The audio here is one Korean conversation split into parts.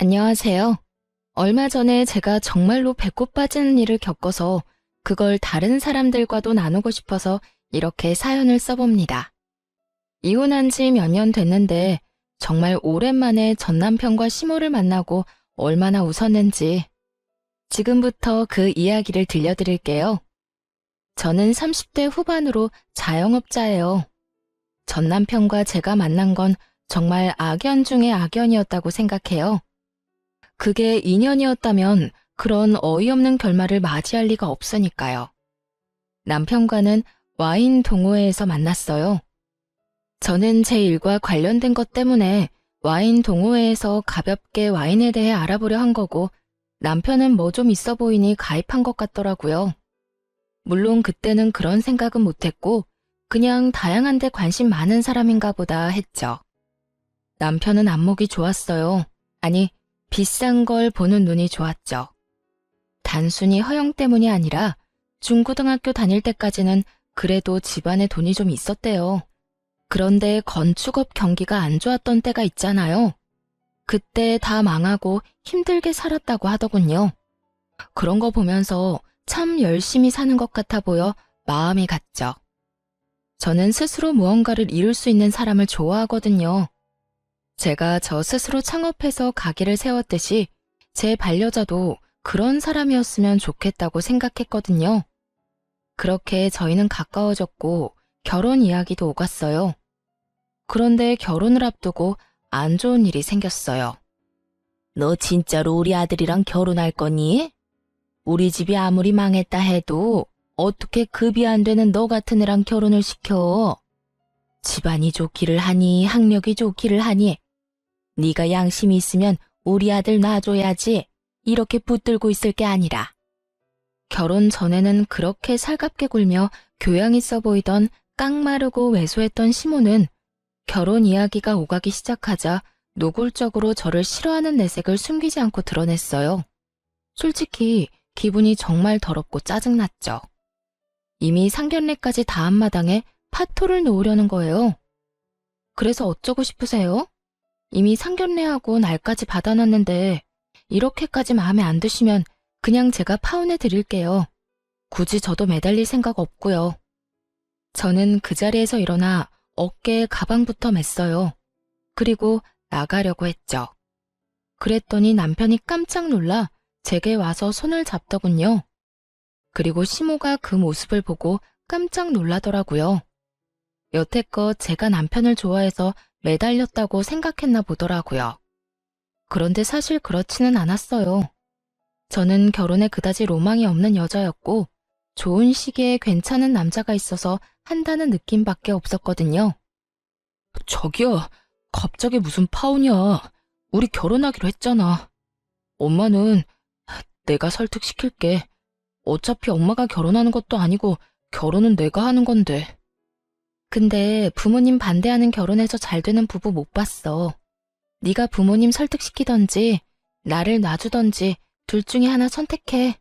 안녕하세요. 얼마 전에 제가 정말로 배꼽 빠지는 일을 겪어서 그걸 다른 사람들과도 나누고 싶어서 이렇게 사연을 써봅니다. 이혼한 지 몇 년 됐는데 정말 오랜만에 전 남편과 시모를 만나고 얼마나 웃었는지 지금부터 그 이야기를 들려드릴게요. 저는 30대 후반으로 자영업자예요. 전 남편과 제가 만난 건 정말 악연 중의 악연이었다고 생각해요. 그게 인연이었다면 그런 어이없는 결말을 맞이할 리가 없으니까요. 남편과는 와인 동호회에서 만났어요. 저는 제 일과 관련된 것 때문에 와인 동호회에서 가볍게 와인에 대해 알아보려 한 거고 남편은 뭐 좀 있어 보이니 가입한 것 같더라고요. 물론 그때는 그런 생각은 못했고 그냥 다양한 데 관심 많은 사람인가 보다 했죠. 남편은 안목이 좋았어요. 아니, 비싼 걸 보는 눈이 좋았죠. 단순히 허영 때문이 아니라 중고등학교 다닐 때까지는 그래도 집안에 돈이 좀 있었대요. 그런데 건축업 경기가 안 좋았던 때가 있잖아요. 그때 다 망하고 힘들게 살았다고 하더군요. 그런 거 보면서 참 열심히 사는 것 같아 보여 마음이 갔죠. 저는 스스로 무언가를 이룰 수 있는 사람을 좋아하거든요. 제가 저 스스로 창업해서 가게를 세웠듯이 제 반려자도 그런 사람이었으면 좋겠다고 생각했거든요. 그렇게 저희는 가까워졌고 결혼 이야기도 오갔어요. 그런데 결혼을 앞두고 안 좋은 일이 생겼어요. 너 진짜로 우리 아들이랑 결혼할 거니? 우리 집이 아무리 망했다 해도 어떻게 급이 안 되는 너 같은 애랑 결혼을 시켜? 집안이 좋기를 하니 학력이 좋기를 하니 네가 양심이 있으면 우리 아들 놔줘야지 이렇게 붙들고 있을 게 아니라. 결혼 전에는 그렇게 살갑게 굴며 교양 있어 보이던 깡마르고 왜소했던 시모는 결혼 이야기가 오가기 시작하자 노골적으로 저를 싫어하는 내색을 숨기지 않고 드러냈어요. 솔직히 기분이 정말 더럽고 짜증났죠. 이미 상견례까지 다 한 마당에 파토를 놓으려는 거예요. 그래서 어쩌고 싶으세요? 이미 상견례하고 날까지 받아놨는데 이렇게까지 마음에 안 드시면 그냥 제가 파혼해 드릴게요. 굳이 저도 매달릴 생각 없고요. 저는 그 자리에서 일어나 어깨에 가방부터 맸어요. 그리고 나가려고 했죠. 그랬더니 남편이 깜짝 놀라 제게 와서 손을 잡더군요. 그리고 시모가 그 모습을 보고 깜짝 놀라더라고요. 여태껏 제가 남편을 좋아해서 매달렸다고 생각했나 보더라고요. 그런데 사실 그렇지는 않았어요. 저는 결혼에 그다지 로망이 없는 여자였고 좋은 시기에 괜찮은 남자가 있어서 한다는 느낌밖에 없었거든요. 저기요, 갑자기 무슨 파혼이야. 우리 결혼하기로 했잖아. 엄마는 내가 설득시킬게. 어차피 엄마가 결혼하는 것도 아니고 결혼은 내가 하는 건데. 근데 부모님 반대하는 결혼해서 잘 되는 부부 못 봤어. 네가 부모님 설득시키던지 나를 놔주던지 둘 중에 하나 선택해.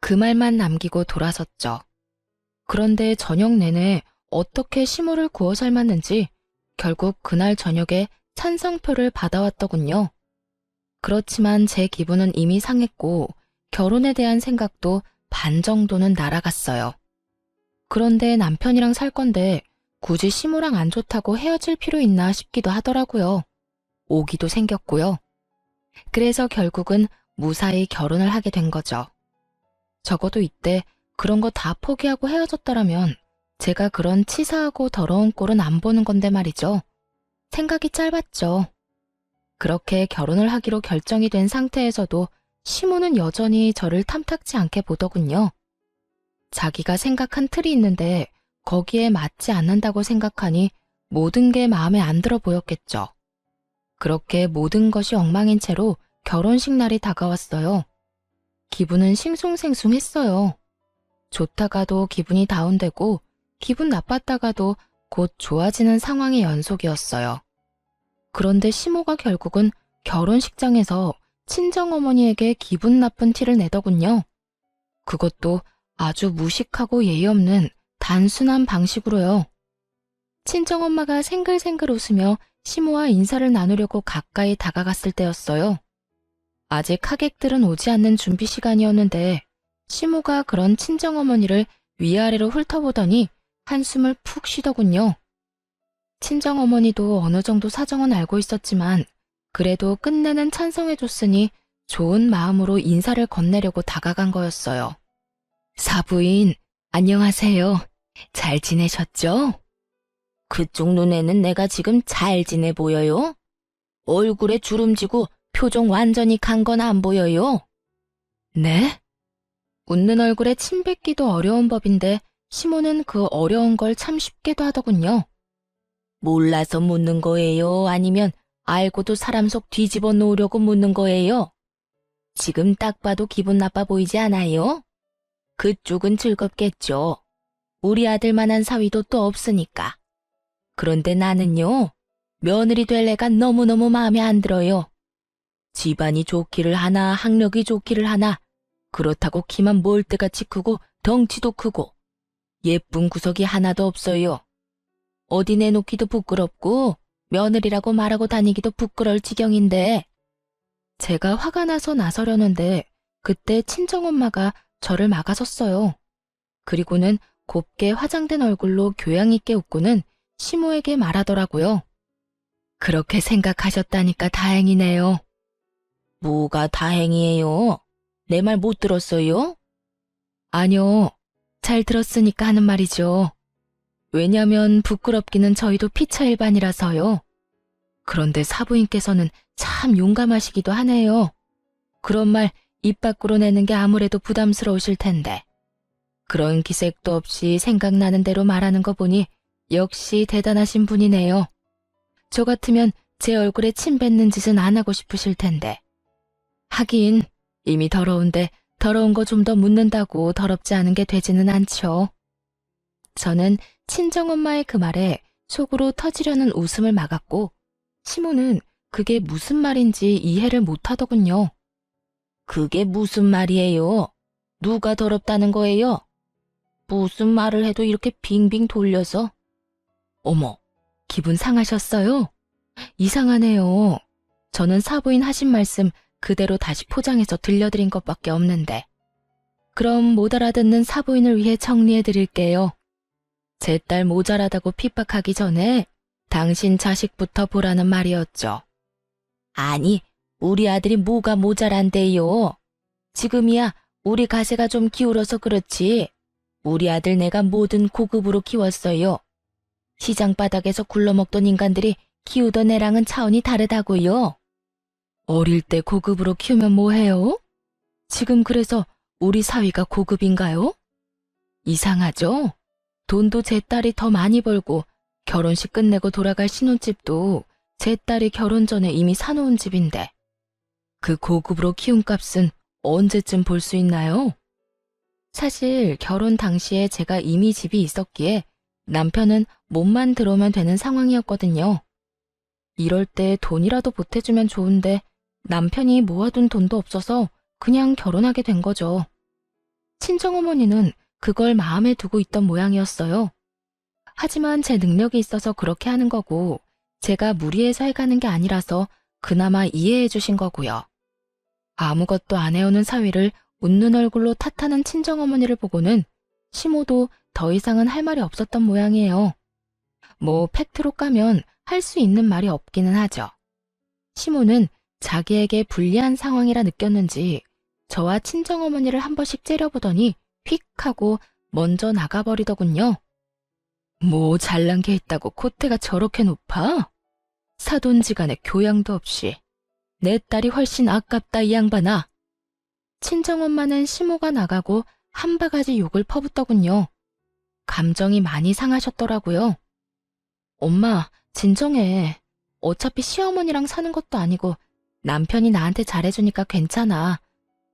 그 말만 남기고 돌아섰죠. 그런데 저녁 내내 어떻게 시모를 구워 삶았는지 결국 그날 저녁에 찬성표를 받아왔더군요. 그렇지만 제 기분은 이미 상했고 결혼에 대한 생각도 반 정도는 날아갔어요. 그런데 남편이랑 살 건데 굳이 시모랑 안 좋다고 헤어질 필요 있나 싶기도 하더라고요. 오기도 생겼고요. 그래서 결국은 무사히 결혼을 하게 된 거죠. 적어도 이때 그런 거 다 포기하고 헤어졌더라면 제가 그런 치사하고 더러운 꼴은 안 보는 건데 말이죠. 생각이 짧았죠. 그렇게 결혼을 하기로 결정이 된 상태에서도 시모는 여전히 저를 탐탁지 않게 보더군요. 자기가 생각한 틀이 있는데 거기에 맞지 않는다고 생각하니 모든 게 마음에 안 들어 보였겠죠. 그렇게 모든 것이 엉망인 채로 결혼식 날이 다가왔어요. 기분은 싱숭생숭했어요. 좋다가도 기분이 다운되고 기분 나빴다가도 곧 좋아지는 상황의 연속이었어요. 그런데 시모가 결국은 결혼식장에서 친정어머니에게 기분 나쁜 티를 내더군요. 그것도 아주 무식하고 예의 없는 단순한 방식으로요. 친정엄마가 생글생글 웃으며 시모와 인사를 나누려고 가까이 다가갔을 때였어요. 아직 하객들은 오지 않는 준비 시간이었는데 시모가 그런 친정어머니를 위아래로 훑어보더니 한숨을 푹 쉬더군요. 친정어머니도 어느 정도 사정은 알고 있었지만 그래도 끝내는 찬성해줬으니 좋은 마음으로 인사를 건네려고 다가간 거였어요. 사부인, 안녕하세요. 잘 지내셨죠? 그쪽 눈에는 내가 지금 잘 지내 보여요? 얼굴에 주름지고 표정 완전히 간 건 안 보여요? 네? 웃는 얼굴에 침 뱉기도 어려운 법인데 시모는 그 어려운 걸 참 쉽게도 하더군요. 몰라서 묻는 거예요? 아니면 알고도 사람 속 뒤집어 놓으려고 묻는 거예요? 지금 딱 봐도 기분 나빠 보이지 않아요? 그쪽은 즐겁겠죠. 우리 아들만한 사위도 또 없으니까. 그런데 나는요, 며느리 될 애가 너무너무 마음에 안 들어요. 집안이 좋기를 하나, 학력이 좋기를 하나, 그렇다고 키만 몰대같이 크고 덩치도 크고 예쁜 구석이 하나도 없어요. 어디 내놓기도 부끄럽고 며느리라고 말하고 다니기도 부끄러울 지경인데. 제가 화가 나서 나서려는데 그때 친정엄마가 저를 막아섰어요. 그리고는 곱게 화장된 얼굴로 교양 있게 웃고는 시모에게 말하더라고요. 그렇게 생각하셨다니까 다행이네요. 뭐가 다행이에요? 내 말 못 들었어요? 아니요, 잘 들었으니까 하는 말이죠. 왜냐면 부끄럽기는 저희도 피차일반이라서요. 그런데 사부인께서는 참 용감하시기도 하네요. 그런 말 입 밖으로 내는 게 아무래도 부담스러우실 텐데. 그런 기색도 없이 생각나는 대로 말하는 거 보니 역시 대단하신 분이네요. 저 같으면 제 얼굴에 침 뱉는 짓은 안 하고 싶으실 텐데. 하긴 이미 더러운데 더러운 거 좀 더 묻는다고 더럽지 않은 게 되지는 않죠. 저는 친정엄마의 그 말에 속으로 터지려는 웃음을 막았고 시모는 그게 무슨 말인지 이해를 못하더군요. 그게 무슨 말이에요? 누가 더럽다는 거예요? 무슨 말을 해도 이렇게 빙빙 돌려서. 어머, 기분 상하셨어요? 이상하네요. 저는 사부인 하신 말씀 그대로 다시 포장해서 들려드린 것밖에 없는데. 그럼 못 알아듣는 사부인을 위해 정리해 드릴게요. 제 딸 모자라다고 핍박하기 전에 당신 자식부터 보라는 말이었죠. 아니, 우리 아들이 뭐가 모자란데요? 지금이야 우리 가세가 좀 기울어서 그렇지. 우리 아들 내가 뭐든 고급으로 키웠어요. 시장 바닥에서 굴러먹던 인간들이 키우던 애랑은 차원이 다르다고요. 어릴 때 고급으로 키우면 뭐해요? 지금 그래서 우리 사위가 고급인가요? 이상하죠? 돈도 제 딸이 더 많이 벌고 결혼식 끝내고 돌아갈 신혼집도 제 딸이 결혼 전에 이미 사놓은 집인데 그 고급으로 키운 값은 언제쯤 볼 수 있나요? 사실 결혼 당시에 제가 이미 집이 있었기에 남편은 몸만 들어오면 되는 상황이었거든요. 이럴 때 돈이라도 보태주면 좋은데 남편이 모아둔 돈도 없어서 그냥 결혼하게 된 거죠. 친정어머니는 그걸 마음에 두고 있던 모양이었어요. 하지만 제 능력이 있어서 그렇게 하는 거고 제가 무리해서 해가는 게 아니라서 그나마 이해해 주신 거고요. 아무것도 안 해오는 사위를 웃는 얼굴로 탓하는 친정어머니를 보고는 시모도 더 이상은 할 말이 없었던 모양이에요. 뭐 팩트로 까면 할 수 있는 말이 없기는 하죠. 시모는 자기에게 불리한 상황이라 느꼈는지 저와 친정어머니를 한 번씩 째려보더니 휙 하고 먼저 나가버리더군요. 뭐 잘난 게 있다고 콧대가 저렇게 높아? 사돈지간에 교양도 없이. 내 딸이 훨씬 아깝다 이 양반아. 친정엄마는 시모가 나가고 한 바가지 욕을 퍼붓더군요. 감정이 많이 상하셨더라고요. 엄마, 진정해. 어차피 시어머니랑 사는 것도 아니고 남편이 나한테 잘해주니까 괜찮아.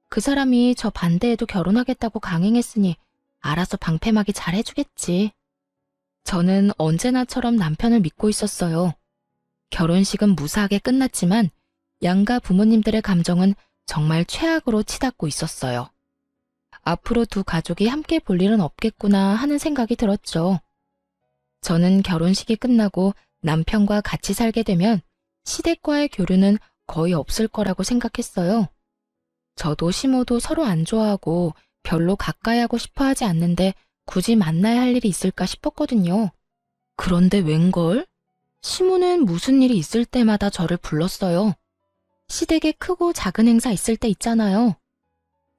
그 사람이 저 반대해도 결혼하겠다고 강행했으니 알아서 방패막이 잘해주겠지. 저는 언제나처럼 남편을 믿고 있었어요. 결혼식은 무사하게 끝났지만 양가 부모님들의 감정은 정말 최악으로 치닫고 있었어요. 앞으로 두 가족이 함께 볼 일은 없겠구나 하는 생각이 들었죠. 저는 결혼식이 끝나고 남편과 같이 살게 되면 시댁과의 교류는 거의 없을 거라고 생각했어요. 저도 시모도 서로 안 좋아하고 별로 가까이 하고 싶어 하지 않는데 굳이 만나야 할 일이 있을까 싶었거든요. 그런데 웬걸? 시모는 무슨 일이 있을 때마다 저를 불렀어요. 시댁에 크고 작은 행사 있을 때 있잖아요.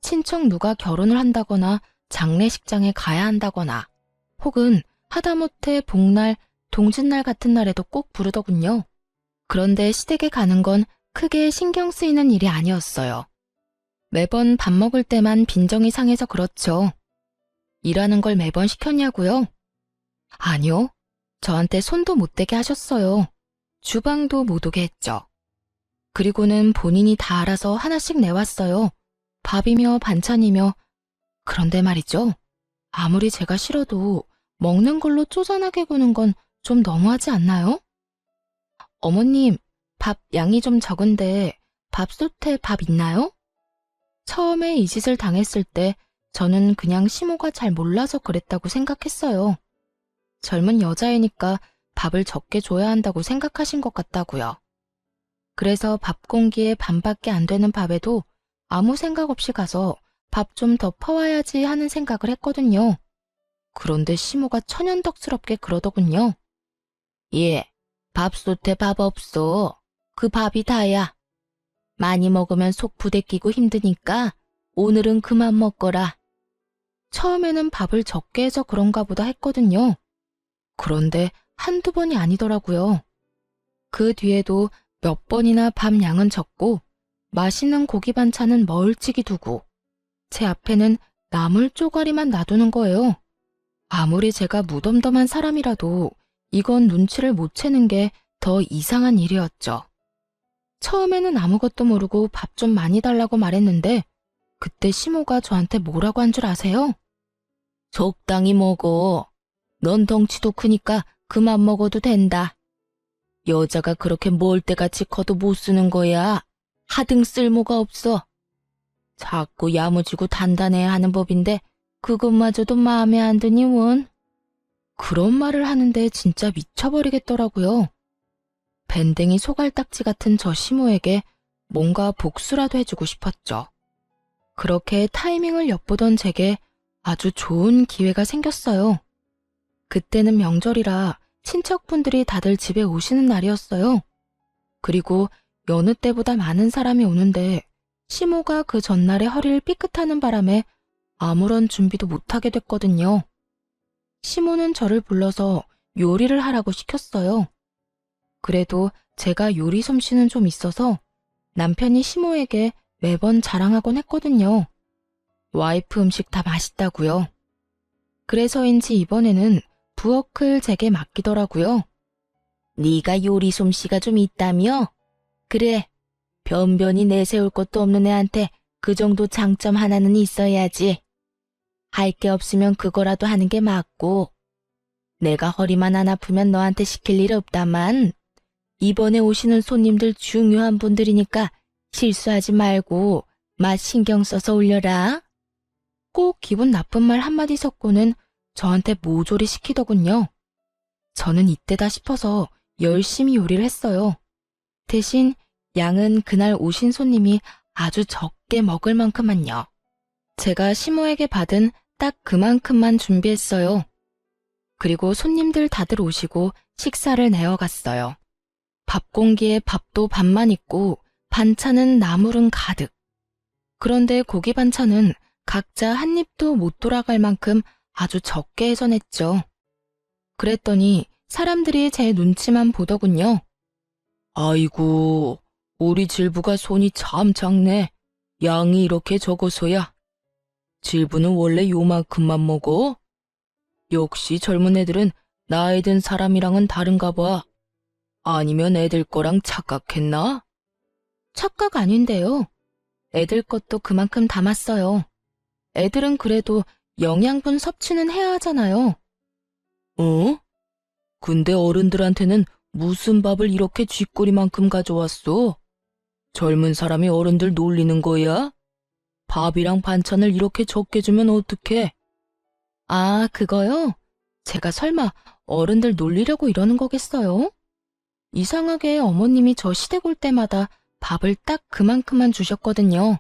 친척 누가 결혼을 한다거나 장례식장에 가야 한다거나 혹은 하다못해 복날, 동짓날 같은 날에도 꼭 부르더군요. 그런데 시댁에 가는 건 크게 신경 쓰이는 일이 아니었어요. 매번 밥 먹을 때만 빈정이 상해서 그렇죠. 일하는 걸 매번 시켰냐고요? 아니요. 저한테 손도 못 대게 하셨어요. 주방도 못 오게 했죠. 그리고는 본인이 다 알아서 하나씩 내왔어요. 밥이며 반찬이며. 그런데 말이죠. 아무리 제가 싫어도 먹는 걸로 쪼잔하게 구는 건 좀 너무하지 않나요? 어머님, 밥 양이 좀 적은데 밥솥에 밥 있나요? 처음에 이 짓을 당했을 때 저는 그냥 시모가 잘 몰라서 그랬다고 생각했어요. 젊은 여자이니까 밥을 적게 줘야 한다고 생각하신 것 같다고요. 그래서 밥 공기에 반밖에 안 되는 밥에도 아무 생각 없이 가서 밥 좀 더 퍼와야지 하는 생각을 했거든요. 그런데 시모가 천연덕스럽게 그러더군요. 예, 밥솥에 밥 없어. 그 밥이 다야. 많이 먹으면 속 부대끼고 힘드니까 오늘은 그만 먹거라. 처음에는 밥을 적게 해서 그런가 보다 했거든요. 그런데 한두 번이 아니더라고요. 그 뒤에도 몇 번이나 밥 양은 적고 맛있는 고기 반찬은 멀찍이 두고 제 앞에는 나물 쪼가리만 놔두는 거예요. 아무리 제가 무덤덤한 사람이라도 이건 눈치를 못 채는 게 더 이상한 일이었죠. 처음에는 아무것도 모르고 밥 좀 많이 달라고 말했는데 그때 시모가 저한테 뭐라고 한 줄 아세요? 적당히 먹어. 넌 덩치도 크니까 그만 먹어도 된다. 여자가 그렇게 멀때같이 커도 못 쓰는 거야. 하등 쓸모가 없어. 자꾸 야무지고 단단해야 하는 법인데 그것마저도 마음에 안 드니 원. 그런 말을 하는데 진짜 미쳐버리겠더라고요. 밴댕이 소갈딱지 같은 저 시모에게 뭔가 복수라도 해주고 싶었죠. 그렇게 타이밍을 엿보던 제게 아주 좋은 기회가 생겼어요. 그때는 명절이라 친척분들이 다들 집에 오시는 날이었어요. 그리고 여느 때보다 많은 사람이 오는데 시모가 그 전날에 허리를 삐끗하는 바람에 아무런 준비도 못하게 됐거든요. 시모는 저를 불러서 요리를 하라고 시켰어요. 그래도 제가 요리 솜씨는 좀 있어서 남편이 시모에게 매번 자랑하곤 했거든요. 와이프 음식 다 맛있다고요. 그래서인지 이번에는 부엌을 제게 맡기더라고요. 네가 요리 솜씨가 좀 있다며? 그래, 변변히 내세울 것도 없는 애한테 그 정도 장점 하나는 있어야지. 할 게 없으면 그거라도 하는 게 맞고. 내가 허리만 안 아프면 너한테 시킬 일 없다만 이번에 오시는 손님들 중요한 분들이니까 실수하지 말고 맛 신경 써서 올려라. 꼭 기분 나쁜 말 한마디 섞고는 저한테 모조리 시키더군요. 저는 이때다 싶어서 열심히 요리를 했어요. 대신 양은 그날 오신 손님이 아주 적게 먹을 만큼만요. 제가 시모에게 받은 딱 그만큼만 준비했어요. 그리고 손님들 다들 오시고 식사를 내어갔어요. 밥 공기에 밥도 반만 있고 반찬은 나물은 가득. 그런데 고기 반찬은 각자 한 입도 못 돌아갈 만큼 아주 적게 해서 냈죠. 그랬더니 사람들이 제 눈치만 보더군요. 아이고, 우리 질부가 손이 참 작네. 양이 이렇게 적어서야. 질부는 원래 요만큼만 먹어? 역시 젊은 애들은 나이 든 사람이랑은 다른가 봐. 아니면 애들 거랑 착각했나? 착각 아닌데요. 애들 것도 그만큼 담았어요. 애들은 그래도 영양분 섭취는 해야 하잖아요. 어? 근데 어른들한테는 무슨 밥을 이렇게 쥐꼬리만큼 가져왔어? 젊은 사람이 어른들 놀리는 거야? 밥이랑 반찬을 이렇게 적게 주면 어떡해? 아, 그거요? 제가 설마 어른들 놀리려고 이러는 거겠어요? 이상하게 어머님이 저 시댁 올 때마다 밥을 딱 그만큼만 주셨거든요.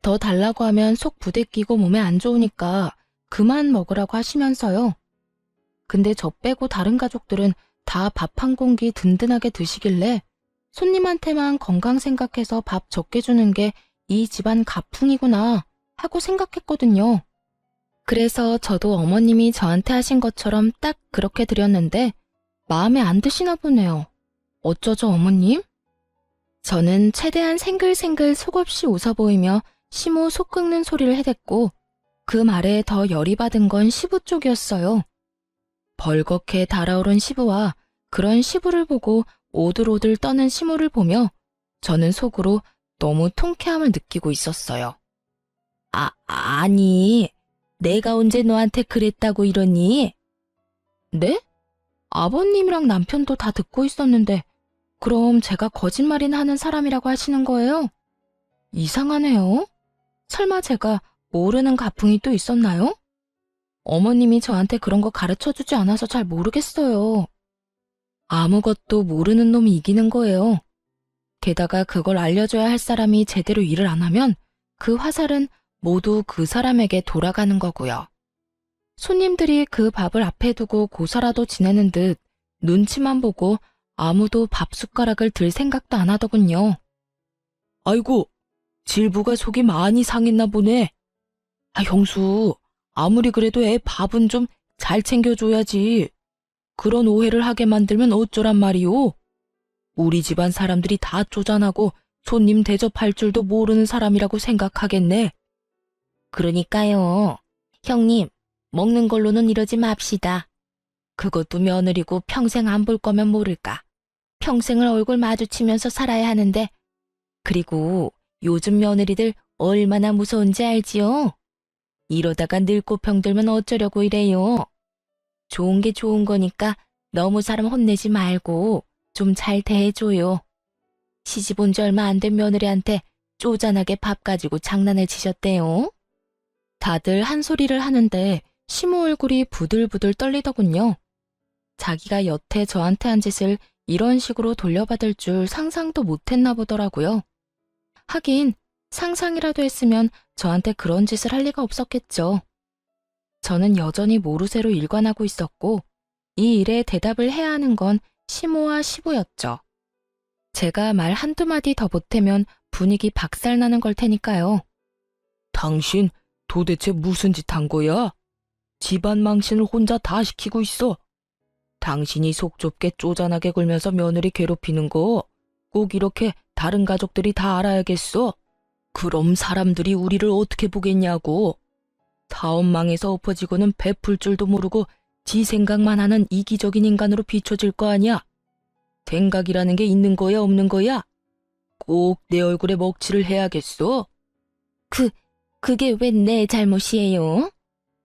더 달라고 하면 속 부대끼고 몸에 안 좋으니까 그만 먹으라고 하시면서요. 근데 저 빼고 다른 가족들은 다 밥 한 공기 든든하게 드시길래 손님한테만 건강 생각해서 밥 적게 주는 게 이 집안 가풍이구나 하고 생각했거든요. 그래서 저도 어머님이 저한테 하신 것처럼 딱 그렇게 드렸는데 마음에 안 드시나 보네요. 어쩌죠, 어머님? 저는 최대한 생글생글 속없이 웃어 보이며 시모 속 끓는 소리를 해댔고 그 말에 더 열이 받은 건 시부 쪽이었어요. 벌겋게 달아오른 시부와 그런 시부를 보고 오들오들 떠는 시모를 보며 저는 속으로 너무 통쾌함을 느끼고 있었어요. 아니, 내가 언제 너한테 그랬다고 이러니? 네? 아버님이랑 남편도 다 듣고 있었는데 그럼 제가 거짓말이나 하는 사람이라고 하시는 거예요? 이상하네요. 설마 제가 모르는 가풍이 또 있었나요? 어머님이 저한테 그런 거 가르쳐주지 않아서 잘 모르겠어요. 아무것도 모르는 놈이 이기는 거예요. 게다가 그걸 알려줘야 할 사람이 제대로 일을 안 하면 그 화살은 모두 그 사람에게 돌아가는 거고요. 손님들이 그 밥을 앞에 두고 고사라도 지내는 듯 눈치만 보고 아무도 밥 숟가락을 들 생각도 안 하더군요. 아이고, 질부가 속이 많이 상했나 보네. 형수, 아무리 그래도 애 밥은 좀 잘 챙겨줘야지. 그런 오해를 하게 만들면 어쩌란 말이오? 우리 집안 사람들이 다 쪼잔하고 손님 대접할 줄도 모르는 사람이라고 생각하겠네. 그러니까요. 형님, 먹는 걸로는 이러지 맙시다. 그것도 며느리고 평생 안 볼 거면 모를까. 평생을 얼굴 마주치면서 살아야 하는데. 그리고 요즘 며느리들 얼마나 무서운지 알지요? 이러다가 늙고 병들면 어쩌려고 이래요. 좋은 게 좋은 거니까 너무 사람 혼내지 말고 좀 잘 대해줘요. 시집 온 지 얼마 안 된 며느리한테 쪼잔하게 밥 가지고 장난을 치셨대요. 다들 한 소리를 하는데 시모 얼굴이 부들부들 떨리더군요. 자기가 여태 저한테 한 짓을 이런 식으로 돌려받을 줄 상상도 못했나 보더라고요. 하긴 상상이라도 했으면 저한테 그런 짓을 할 리가 없었겠죠. 저는 여전히 모르쇠로 일관하고 있었고 이 일에 대답을 해야 하는 건 시모와 시부였죠. 제가 말 한두 마디 더 보태면 분위기 박살나는 걸 테니까요. 당신 도대체 무슨 짓 한 거야? 집안 망신을 혼자 다 시키고 있어. 당신이 속 좁게 쪼잔하게 굴면서 며느리 괴롭히는 거 꼭 이렇게 다른 가족들이 다 알아야겠어. 그럼 사람들이 우리를 어떻게 보겠냐고. 사업 망해서 엎어지고는 베풀 줄도 모르고 지 생각만 하는 이기적인 인간으로 비춰질 거 아니야. 생각이라는 게 있는 거야, 없는 거야? 꼭 내 얼굴에 먹칠을 해야겠어? 그게 왜 내 잘못이에요?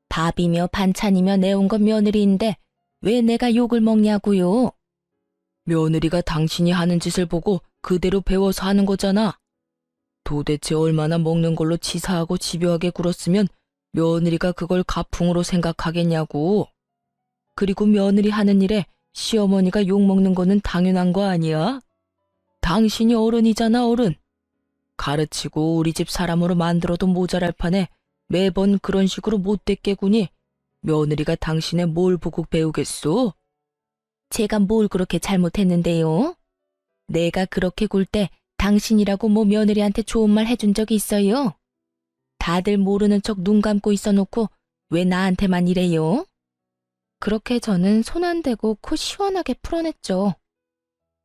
밥이며 반찬이며 내온 건 며느리인데 왜 내가 욕을 먹냐고요? 며느리가 당신이 하는 짓을 보고 그대로 배워서 하는 거잖아. 도대체 얼마나 먹는 걸로 치사하고 집요하게 굴었으면 며느리가 그걸 가풍으로 생각하겠냐고. 그리고 며느리 하는 일에 시어머니가 욕먹는 거는 당연한 거 아니야? 당신이 어른이잖아, 어른. 가르치고 우리 집 사람으로 만들어도 모자랄 판에 매번 그런 식으로 못됐게 구니 며느리가 당신의 뭘 보고 배우겠소? 제가 뭘 그렇게 잘못했는데요? 내가 그렇게 굴 때 당신이라고 뭐 며느리한테 좋은 말 해준 적이 있어요? 다들 모르는 척 눈 감고 있어놓고 왜 나한테만 이래요? 그렇게 저는 손 안 대고 코 시원하게 풀어냈죠.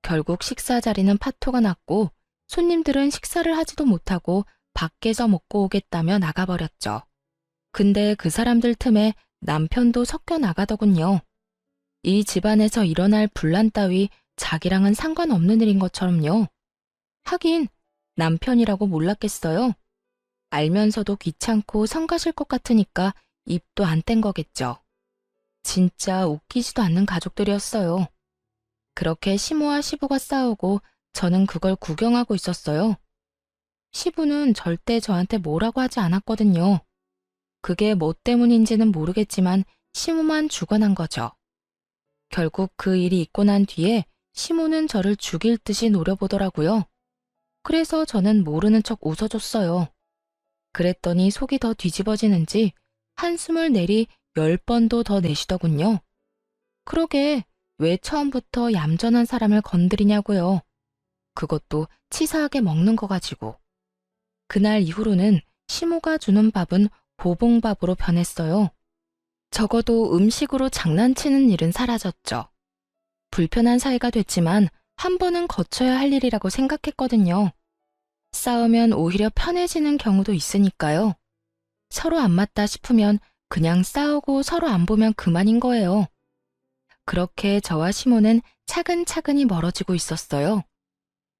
결국 식사 자리는 파토가 났고 손님들은 식사를 하지도 못하고 밖에서 먹고 오겠다며 나가버렸죠. 근데 그 사람들 틈에 남편도 섞여 나가더군요. 이 집안에서 일어날 분란 따위 자기랑은 상관없는 일인 것처럼요. 하긴 남편이라고 몰랐겠어요. 알면서도 귀찮고 성가실 것 같으니까 입도 안 뗀 거겠죠. 진짜 웃기지도 않는 가족들이었어요. 그렇게 시모와 시부가 싸우고 저는 그걸 구경하고 있었어요. 시부는 절대 저한테 뭐라고 하지 않았거든요. 그게 뭐 때문인지는 모르겠지만 시모만 죽어난 거죠. 결국 그 일이 있고 난 뒤에 시모는 저를 죽일 듯이 노려보더라고요. 그래서 저는 모르는 척 웃어줬어요. 그랬더니 속이 더 뒤집어지는지 한숨을 내리 10번도 더 내쉬더군요. 그러게 왜 처음부터 얌전한 사람을 건드리냐고요. 그것도 치사하게 먹는 거 가지고. 그날 이후로는 시모가 주는 밥은 보봉밥으로 변했어요. 적어도 음식으로 장난치는 일은 사라졌죠. 불편한 사이가 됐지만 한 번은 거쳐야 할 일이라고 생각했거든요. 싸우면 오히려 편해지는 경우도 있으니까요. 서로 안 맞다 싶으면 그냥 싸우고 서로 안 보면 그만인 거예요. 그렇게 저와 시모는 차근차근히 멀어지고 있었어요.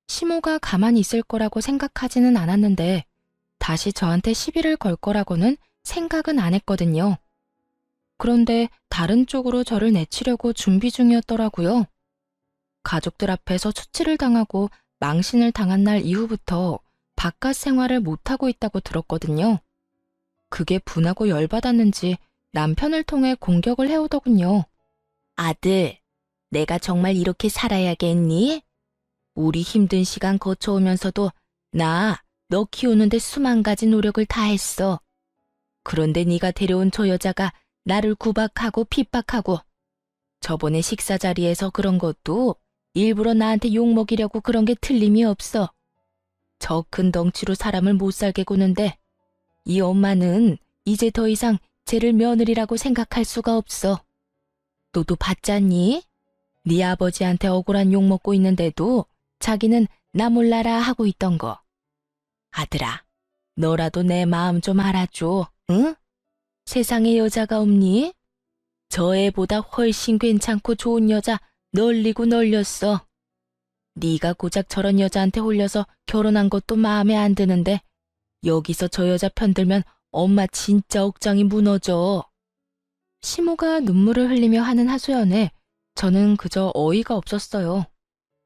시모가 가만히 있을 거라고 생각하지는 않았는데 다시 저한테 시비를 걸 거라고는 생각은 안 했거든요. 그런데 다른 쪽으로 저를 내치려고 준비 중이었더라고요. 가족들 앞에서 수치를 당하고 망신을 당한 날 이후부터 바깥 생활을 못하고 있다고 들었거든요. 그게 분하고 열받았는지 남편을 통해 공격을 해오더군요. 아들, 내가 정말 이렇게 살아야겠니? 우리 힘든 시간 거쳐오면서도 너 키우는데 수만 가지 노력을 다했어. 그런데 네가 데려온 저 여자가 나를 구박하고 핍박하고 저번에 식사 자리에서 그런 것도 일부러 나한테 욕먹이려고 그런 게 틀림이 없어. 저 큰 덩치로 사람을 못 살게 구는데 이 엄마는 이제 더 이상 쟤를 며느리라고 생각할 수가 없어. 너도 봤잖니? 네 아버지한테 억울한 욕 먹고 있는데도 자기는 나 몰라라 하고 있던 거. 아들아, 너라도 내 마음 좀 알아줘, 응? 세상에 여자가 없니? 저 애보다 훨씬 괜찮고 좋은 여자 널리고 널렸어. 네가 고작 저런 여자한테 홀려서 결혼한 것도 마음에 안 드는데 여기서 저 여자 편들면 엄마 진짜 억장이 무너져. 시모가 눈물을 흘리며 하는 하소연에 저는 그저 어이가 없었어요.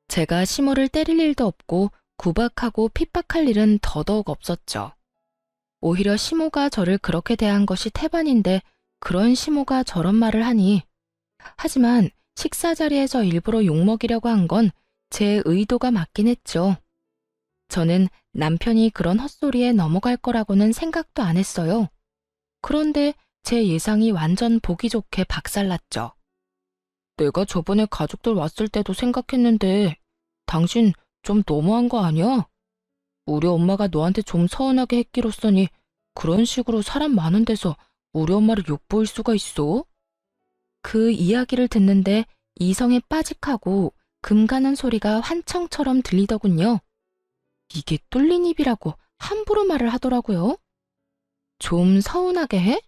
제가 시모를 때릴 일도 없고 구박하고 핍박할 일은 더더욱 없었죠. 오히려 시모가 저를 그렇게 대한 것이 태반인데 그런 시모가 저런 말을 하니. 하지만 식사 자리에서 일부러 욕먹이려고 한 건 제 의도가 맞긴 했죠. 저는 남편이 그런 헛소리에 넘어갈 거라고는 생각도 안 했어요. 그런데 제 예상이 완전 보기 좋게 박살났죠. 내가 저번에 가족들 왔을 때도 생각했는데 당신 좀 너무한 거 아니야? 우리 엄마가 너한테 좀 서운하게 했기로써니 그런 식으로 사람 많은 데서 우리 엄마를 욕보일 수가 있어? 그 이야기를 듣는데 이성에 빠직하고 금 가는 소리가 환청처럼 들리더군요. 이게 뚫린 입이라고 함부로 말을 하더라고요. 좀 서운하게 해?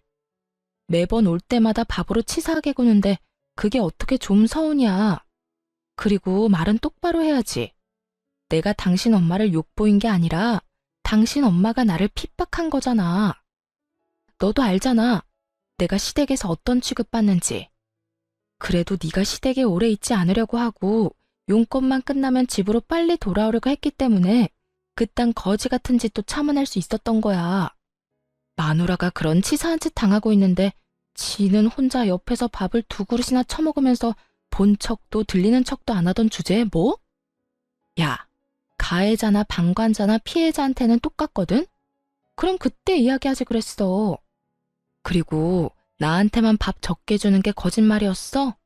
매번 올 때마다 밥으로 치사하게 구는데 그게 어떻게 좀 서운이야. 그리고 말은 똑바로 해야지. 내가 당신 엄마를 욕보인 게 아니라 당신 엄마가 나를 핍박한 거잖아. 너도 알잖아. 내가 시댁에서 어떤 취급받는지. 그래도 네가 시댁에 오래 있지 않으려고 하고 용건만 끝나면 집으로 빨리 돌아오려고 했기 때문에 그딴 거지 같은 짓도 참아낼 수 있었던 거야. 마누라가 그런 치사한 짓 당하고 있는데 지는 혼자 옆에서 밥을 2그릇이나 처먹으면서 본 척도 들리는 척도 안 하던 주제에 뭐? 야, 가해자나 방관자나 피해자한테는 똑같거든? 그럼 그때 이야기하지 그랬어. 그리고 나한테만 밥 적게 주는 게 거짓말이었어?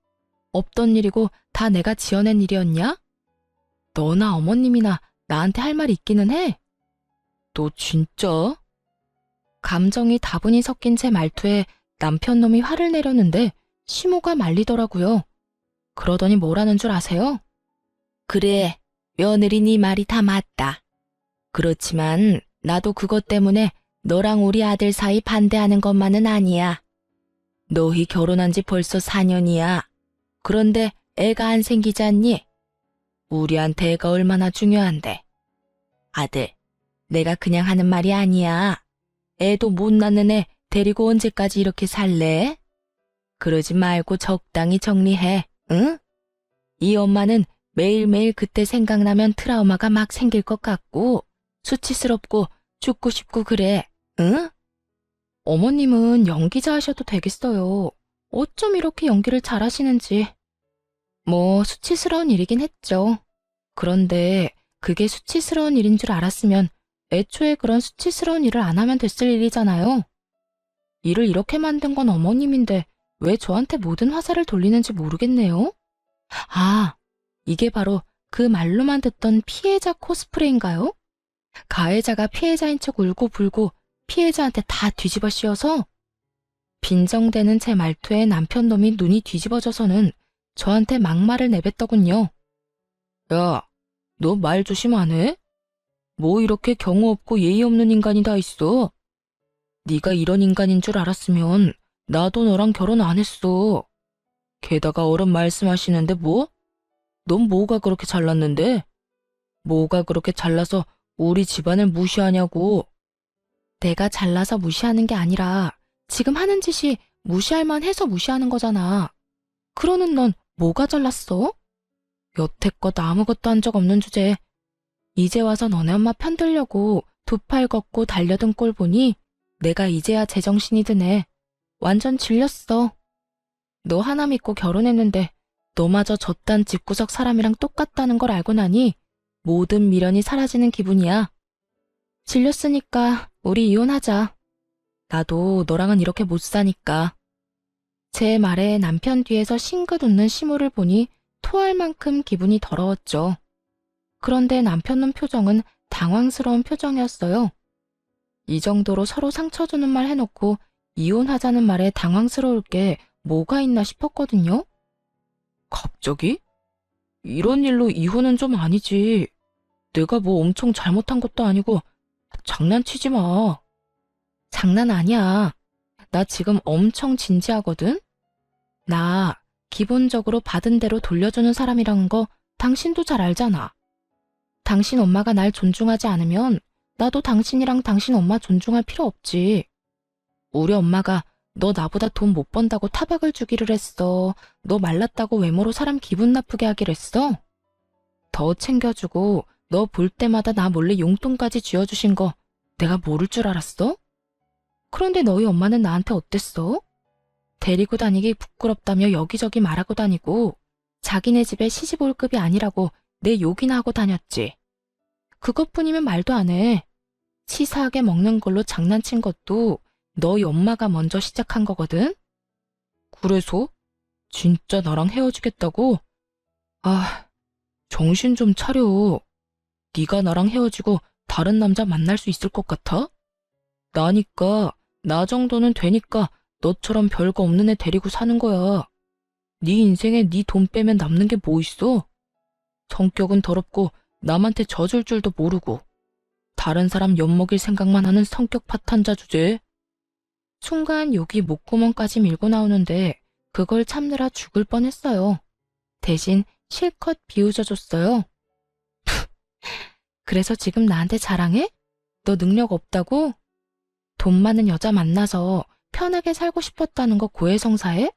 없던 일이고 다 내가 지어낸 일이었냐? 너나 어머님이나 나한테 할 말 있기는 해? 너 진짜? 감정이 다분히 섞인 제 말투에 남편 놈이 화를 내려는데 시모가 말리더라고요. 그러더니 뭐라는 줄 아세요? 그래, 며느리 네 말이 다 맞다. 그렇지만 나도 그것 때문에 너랑 우리 아들 사이 반대하는 것만은 아니야. 너희 결혼한 지 벌써 4년이야. 그런데 애가 안 생기지 않니? 우리한테 애가 얼마나 중요한데. 아들, 내가 그냥 하는 말이 아니야. 애도 못 낳는 애 데리고 언제까지 이렇게 살래? 그러지 말고 적당히 정리해, 응? 이 엄마는 매일매일 그때 생각나면 트라우마가 막 생길 것 같고 수치스럽고 죽고 싶고 그래, 응? 어머님은 연기자 하셔도 되겠어요. 어쩜 이렇게 연기를 잘하시는지. 뭐 수치스러운 일이긴 했죠. 그런데 그게 수치스러운 일인 줄 알았으면 애초에 그런 수치스러운 일을 안 하면 됐을 일이잖아요. 일을 이렇게 만든 건 어머님인데 왜 저한테 모든 화살을 돌리는지 모르겠네요. 아, 이게 바로 그 말로만 듣던 피해자 코스프레인가요? 가해자가 피해자인 척 울고 불고 피해자한테 다 뒤집어 씌워서 빈정대는 제 말투에 남편 놈이 눈이 뒤집어져서는 저한테 막말을 내뱉더군요. 야, 너 말 조심 안 해? 뭐 이렇게 경우 없고 예의 없는 인간이 다 있어? 네가 이런 인간인 줄 알았으면 나도 너랑 결혼 안 했어. 게다가 어른 말씀하시는데 뭐? 넌 뭐가 그렇게 잘났는데? 뭐가 그렇게 잘나서 우리 집안을 무시하냐고. 내가 잘나서 무시하는 게 아니라 지금 하는 짓이 무시할 만해서 무시하는 거잖아. 그러는 넌 뭐가 잘났어? 여태껏 아무것도 한 적 없는 주제에 이제 와서 너네 엄마 편들려고 두 팔 걷고 달려든 꼴 보니 내가 이제야 제정신이 드네. 완전 질렸어. 너 하나 믿고 결혼했는데 너마저 저딴 집구석 사람이랑 똑같다는 걸 알고 나니 모든 미련이 사라지는 기분이야. 질렸으니까 우리 이혼하자. 나도 너랑은 이렇게 못 사니까. 제 말에 남편 뒤에서 싱긋 웃는 시무를 보니 토할 만큼 기분이 더러웠죠. 그런데 남편 놈 표정은 당황스러운 표정이었어요. 이 정도로 서로 상처 주는 말 해놓고 이혼하자는 말에 당황스러울 게 뭐가 있나 싶었거든요. 갑자기? 이런 일로 이혼은 좀 아니지. 내가 뭐 엄청 잘못한 것도 아니고 장난치지 마. 장난 아니야. 나 지금 엄청 진지하거든? 나 기본적으로 받은 대로 돌려주는 사람이라는 거 당신도 잘 알잖아. 당신 엄마가 날 존중하지 않으면 나도 당신이랑 당신 엄마 존중할 필요 없지. 우리 엄마가 너 나보다 돈 못 번다고 타박을 주기를 했어. 너 말랐다고 외모로 사람 기분 나쁘게 하기를 했어. 더 챙겨주고 너 볼 때마다 나 몰래 용돈까지 쥐어주신 거 내가 모를 줄 알았어? 그런데 너희 엄마는 나한테 어땠어? 데리고 다니기 부끄럽다며 여기저기 말하고 다니고 자기네 집에 시집 올 급이 아니라고 내 욕이나 하고 다녔지. 그것뿐이면 말도 안 해. 치사하게 먹는 걸로 장난친 것도 너희 엄마가 먼저 시작한 거거든? 그래서? 진짜 나랑 헤어지겠다고? 아, 정신 좀 차려. 네가 나랑 헤어지고 다른 남자 만날 수 있을 것 같아? 나니까, 나 정도는 되니까 너처럼 별거 없는 애 데리고 사는 거야. 네 인생에 네 돈 빼면 남는 게 뭐 있어? 성격은 더럽고 남한테 져줄 줄도 모르고 다른 사람 엿먹일 생각만 하는 성격 파탄자 주제. 순간 욕이 목구멍까지 밀고 나오는데 그걸 참느라 죽을 뻔했어요. 대신 실컷 비웃어줬어요. 그래서 지금 나한테 자랑해? 너 능력 없다고? 돈 많은 여자 만나서 편하게 살고 싶었다는 거 고해성사해?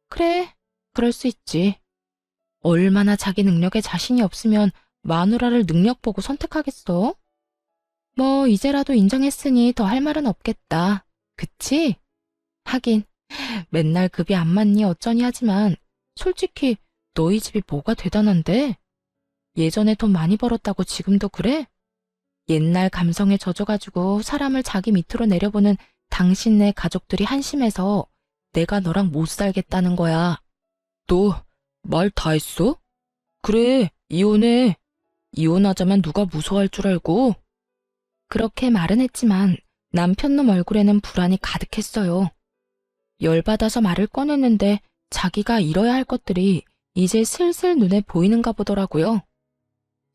그래, 그럴 수 있지. 얼마나 자기 능력에 자신이 없으면 마누라를 능력 보고 선택하겠어? 뭐 이제라도 인정했으니 더 할 말은 없겠다. 그치? 하긴 맨날 급이 안 맞니 어쩌니 하지만 솔직히 너희 집이 뭐가 대단한데? 예전에 돈 많이 벌었다고 지금도 그래? 옛날 감성에 젖어가지고 사람을 자기 밑으로 내려보는 당신네 가족들이 한심해서 내가 너랑 못 살겠다는 거야. 너 말 다 했어? 그래, 이혼해. 이혼하자면 누가 무서워할 줄 알고? 그렇게 말은 했지만 남편놈 얼굴에는 불안이 가득했어요. 열받아서 말을 꺼냈는데 자기가 잃어야 할 것들이 이제 슬슬 눈에 보이는가 보더라고요.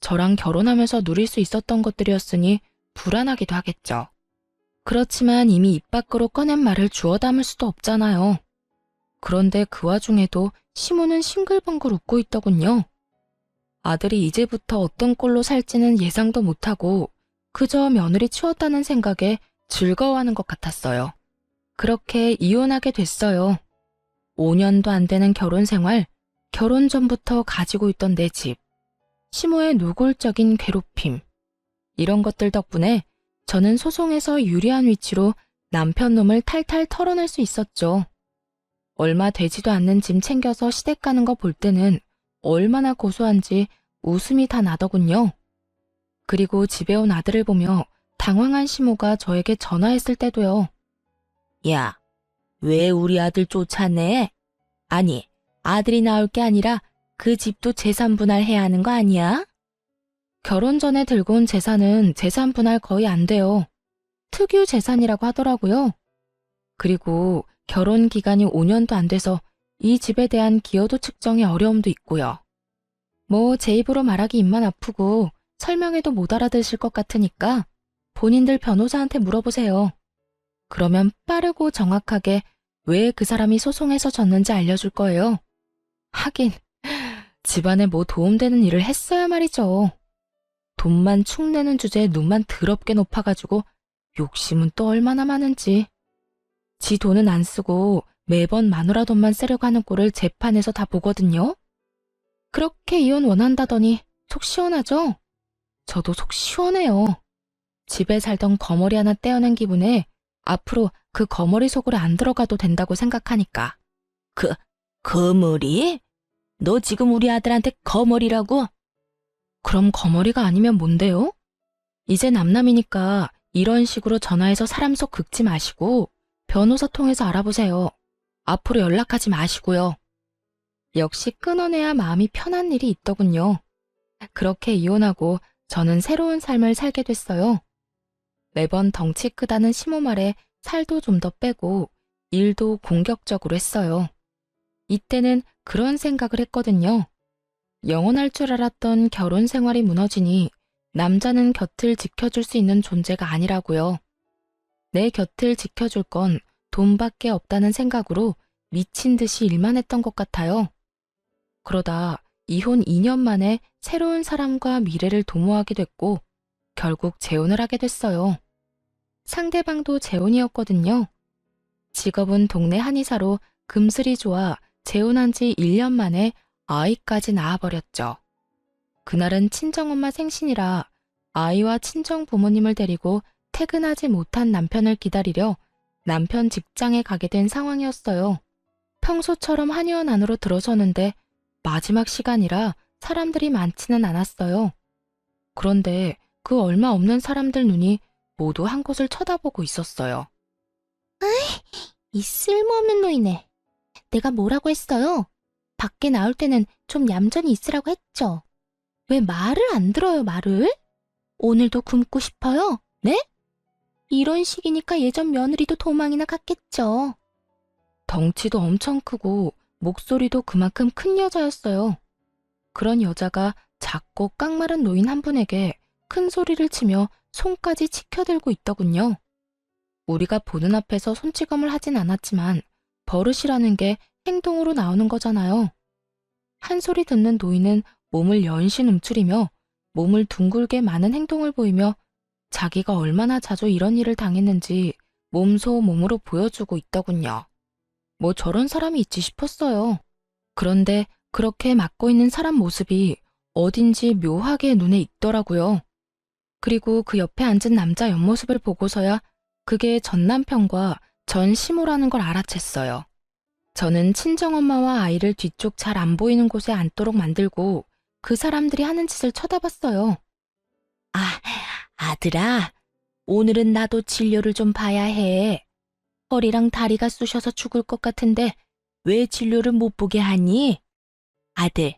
저랑 결혼하면서 누릴 수 있었던 것들이었으니 불안하기도 하겠죠. 그렇지만 이미 입 밖으로 꺼낸 말을 주워 담을 수도 없잖아요. 그런데 그 와중에도 시모는 싱글벙글 웃고 있더군요. 아들이 이제부터 어떤 꼴로 살지는 예상도 못하고 그저 며느리 치웠다는 생각에 즐거워하는 것 같았어요. 그렇게 이혼하게 됐어요. 5년도 안 되는 결혼 생활, 결혼 전부터 가지고 있던 내 집, 시모의 노골적인 괴롭힘. 이런 것들 덕분에 저는 소송에서 유리한 위치로 남편 놈을 탈탈 털어낼 수 있었죠. 얼마 되지도 않는 짐 챙겨서 시댁 가는 거 볼 때는 얼마나 고소한지 웃음이 다 나더군요. 그리고 집에 온 아들을 보며 당황한 시모가 저에게 전화했을 때도요. 야, 왜 우리 아들 쫓아내? 아니, 아들이 나올 게 아니라 그 집도 재산 분할해야 하는 거 아니야? 결혼 전에 들고 온 재산은 재산 분할 거의 안 돼요. 특유 재산이라고 하더라고요. 그리고 결혼 기간이 5년도 안 돼서 이 집에 대한 기여도 측정에 어려움도 있고요. 뭐 제 입으로 말하기 입만 아프고 설명해도 못 알아들으실 것 같으니까 본인들 변호사한테 물어보세요. 그러면 빠르고 정확하게 왜 그 사람이 소송해서 졌는지 알려줄 거예요. 하긴 집안에 뭐 도움되는 일을 했어야 말이죠. 돈만 축내는 주제에 눈만 더럽게 높아가지고 욕심은 또 얼마나 많은지. 지 돈은 안 쓰고 매번 마누라 돈만 쓰려고 하는 꼴을 재판에서 다 보거든요. 그렇게 이혼 원한다더니 속 시원하죠? 저도 속 시원해요. 집에 살던 거머리 하나 떼어낸 기분에 앞으로 그 거머리 속으로 안 들어가도 된다고 생각하니까. 거머리? 너 지금 우리 아들한테 거머리라고? 그럼 거머리가 아니면 뭔데요? 이제 남남이니까 이런 식으로 전화해서 사람 속 긁지 마시고 변호사 통해서 알아보세요. 앞으로 연락하지 마시고요. 역시 끊어내야 마음이 편한 일이 있더군요. 그렇게 이혼하고 저는 새로운 삶을 살게 됐어요. 매번 덩치 크다는 시모 말에 살도 좀 더 빼고 일도 공격적으로 했어요. 이때는 그런 생각을 했거든요. 영원할 줄 알았던 결혼 생활이 무너지니 남자는 곁을 지켜줄 수 있는 존재가 아니라고요. 내 곁을 지켜줄 건 돈밖에 없다는 생각으로 미친 듯이 일만 했던 것 같아요. 그러다 이혼 2년 만에 새로운 사람과 미래를 도모하게 됐고 결국 재혼을 하게 됐어요. 상대방도 재혼이었거든요. 직업은 동네 한의사로 금슬이 좋아 재혼한 지 1년 만에 아이까지 낳아버렸죠. 그날은 친정엄마 생신이라 아이와 친정 부모님을 데리고 퇴근하지 못한 남편을 기다리려 남편 직장에 가게 된 상황이었어요. 평소처럼 한의원 안으로 들어서는데 마지막 시간이라 사람들이 많지는 않았어요. 그런데 그 얼마 없는 사람들 눈이 모두 한 곳을 쳐다보고 있었어요. 이 쓸모없는 노이네. 내가 뭐라고 했어요? 밖에 나올 때는 좀 얌전히 있으라고 했죠. 왜 말을 안 들어요, 말을? 오늘도 굶고 싶어요? 네? 이런 식이니까 예전 며느리도 도망이나 갔겠죠. 덩치도 엄청 크고 목소리도 그만큼 큰 여자였어요. 그런 여자가 작고 깡마른 노인 한 분에게 큰 소리를 치며 손까지 치켜들고 있더군요. 우리가 보는 앞에서 손찌검을 하진 않았지만 버릇이라는 게 행동으로 나오는 거잖아요. 한 소리 듣는 노인은 몸을 연신 움츠리며 몸을 둥글게 많은 행동을 보이며 자기가 얼마나 자주 이런 일을 당했는지 몸소 몸으로 보여주고 있더군요. 뭐 저런 사람이 있지 싶었어요. 그런데 그렇게 맡고 있는 사람 모습이 어딘지 묘하게 눈에 익더라고요. 그리고 그 옆에 앉은 남자 옆모습을 보고서야 그게 전 남편과 전 시모라는 걸 알아챘어요. 저는 친정엄마와 아이를 뒤쪽 잘 안 보이는 곳에 앉도록 만들고 그 사람들이 하는 짓을 쳐다봤어요. 아들아, 오늘은 나도 진료를 좀 봐야 해. 허리랑 다리가 쑤셔서 죽을 것 같은데 왜 진료를 못 보게 하니? 아들,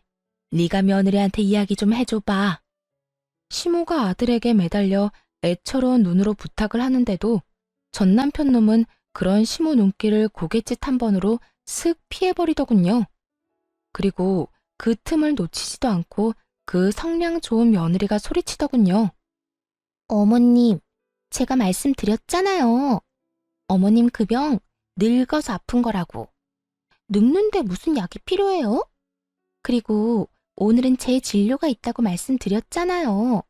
네가 며느리한테 이야기 좀 해줘봐. 시모가 아들에게 매달려 애처로운 눈으로 부탁을 하는데도 전 남편 놈은 그런 시모 눈길을 고갯짓 한 번으로 슥 피해버리더군요. 그리고 그 틈을 놓치지도 않고 그 성량 좋은 며느리가 소리치더군요. 어머님, 제가 말씀드렸잖아요. 어머님 그 병 늙어서 아픈 거라고. 늙는데 무슨 약이 필요해요? 그리고 오늘은 제 진료가 있다고 말씀드렸잖아요.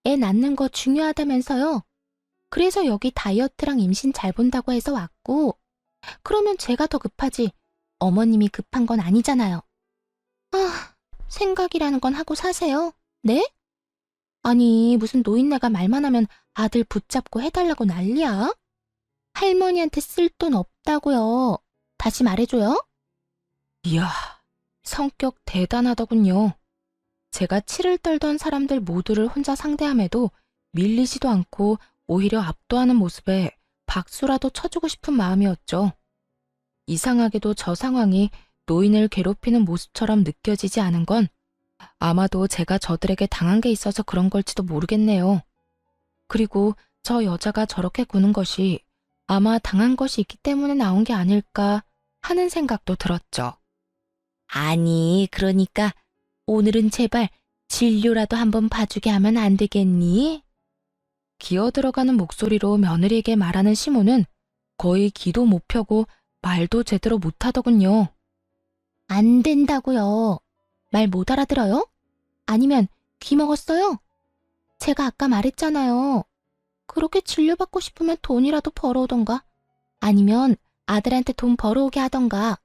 애 낳는 거 중요하다면서요. 그래서 여기 다이어트랑 임신 잘 본다고 해서 왔고, 그러면 제가 더 급하지 어머님이 급한 건 아니잖아요. 생각이라는 건 하고 사세요. 네? 아니, 무슨 노인네가 말만 하면 아들 붙잡고 해달라고 난리야? 할머니한테 쓸 돈 없다고요. 다시 말해줘요. 이야, 성격 대단하더군요. 제가 치를 떨던 사람들 모두를 혼자 상대함에도 밀리지도 않고 오히려 압도하는 모습에 박수라도 쳐주고 싶은 마음이었죠. 이상하게도 저 상황이 노인을 괴롭히는 모습처럼 느껴지지 않은 건 아마도 제가 저들에게 당한 게 있어서 그런 걸지도 모르겠네요. 그리고 저 여자가 저렇게 구는 것이 아마 당한 것이 있기 때문에 나온 게 아닐까 하는 생각도 들었죠. 아니, 그러니까 오늘은 제발 진료라도 한번 봐주게 하면 안 되겠니? 기어 들어가는 목소리로 며느리에게 말하는 시모는 거의 귀도 못 펴고 말도 제대로 못 하더군요. 안 된다고요. 말 못 알아들어요? 아니면 귀 먹었어요? 제가 아까 말했잖아요. 그렇게 진료받고 싶으면 돈이라도 벌어오던가 아니면 아들한테 돈 벌어오게 하던가.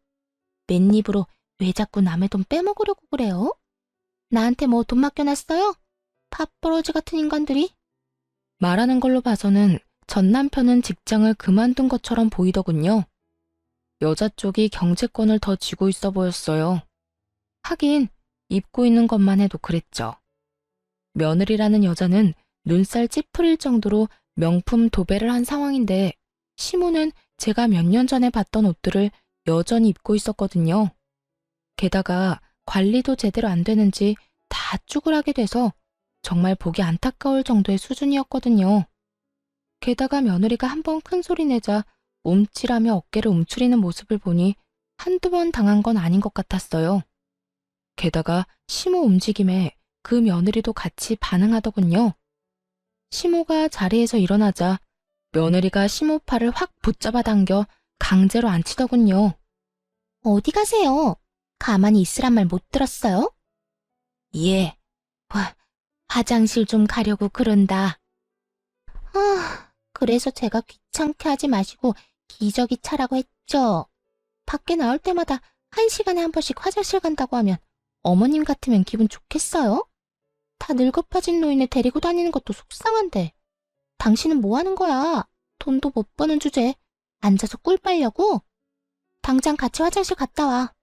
맨입으로 왜 자꾸 남의 돈 빼먹으려고 그래요? 나한테 뭐 돈 맡겨놨어요? 밥벌어지 같은 인간들이. 말하는 걸로 봐서는 전 남편은 직장을 그만둔 것처럼 보이더군요. 여자 쪽이 경제권을 더 쥐고 있어 보였어요. 하긴 입고 있는 것만 해도 그랬죠. 며느리라는 여자는 눈살 찌푸릴 정도로 명품 도배를 한 상황인데 시모는 제가 몇 년 전에 봤던 옷들을 여전히 입고 있었거든요. 게다가 관리도 제대로 안 되는지 다 쭈그라게 돼서 정말 보기 안타까울 정도의 수준이었거든요. 게다가 며느리가 한 번 큰 소리 내자 움찔하며 어깨를 움츠리는 모습을 보니 한두 번 당한 건 아닌 것 같았어요. 게다가 시모 움직임에 그 며느리도 같이 반응하더군요. 시모가 자리에서 일어나자 며느리가 시모 팔을 확 붙잡아 당겨 강제로 앉히더군요. 어디 가세요? 가만히 있으란 말 못 들었어요? 예, 화장실 좀 가려고 그런다. 그래서 제가 귀찮게 하지 마시고 기저귀 차라고 했죠. 밖에 나올 때마다 1시간에 한 번씩 화장실 간다고 하면 어머님 같으면 기분 좋겠어요? 다 늙어 빠진 노인을 데리고 다니는 것도 속상한데. 당신은 뭐 하는 거야? 돈도 못 버는 주제에 앉아서 꿀 빨려고? 당장 같이 화장실 갔다 와.